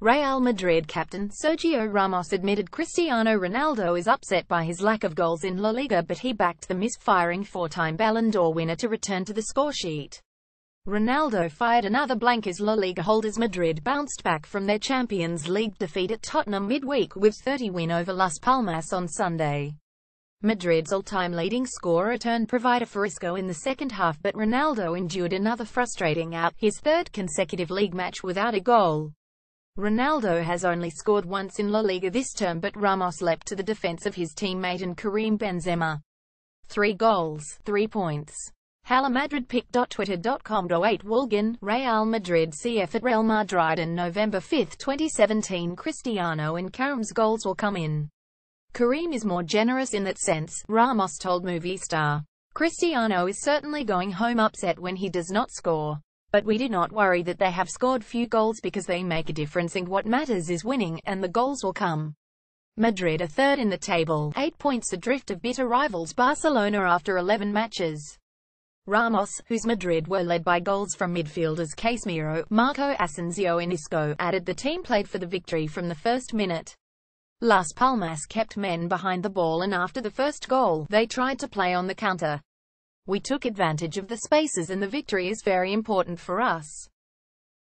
Real Madrid captain Sergio Ramos admitted Cristiano Ronaldo is upset by his lack of goals in La Liga, but he backed the misfiring four-time Ballon d'Or winner to return to the scoresheet. Ronaldo fired another blank as La Liga holders Madrid bounced back from their Champions League defeat at Tottenham midweek with 30 win over Las Palmas on Sunday. Madrid's all-time leading scorer turned provider for Isco in the second half, but Ronaldo endured another frustrating out, his third consecutive league match without a goal. Ronaldo has only scored once in La Liga this term, but Ramos leapt to the defense of his teammate and Karim Benzema. 3 goals, 3 points. HalaMadridPic.Twitter.com/8 Woolgan, Real Madrid CF at Real Madrid on November 5, 2017. Cristiano and Karim's goals will come in. Karim is more generous in that sense, Ramos told Movistar. Cristiano is certainly going home upset when he does not score. But we do not worry that they have scored few goals because they make a difference, and what matters is winning, and the goals will come. Madrid are third in the table, 8 points adrift of bitter rivals Barcelona after 11 matches. Ramos, whose Madrid were led by goals from midfielders Casemiro, Marco Asensio and Isco, added the team played for the victory from the first minute. Las Palmas kept men behind the ball, and after the first goal, they tried to play on the counter. We took advantage of the spaces, and the victory is very important for us.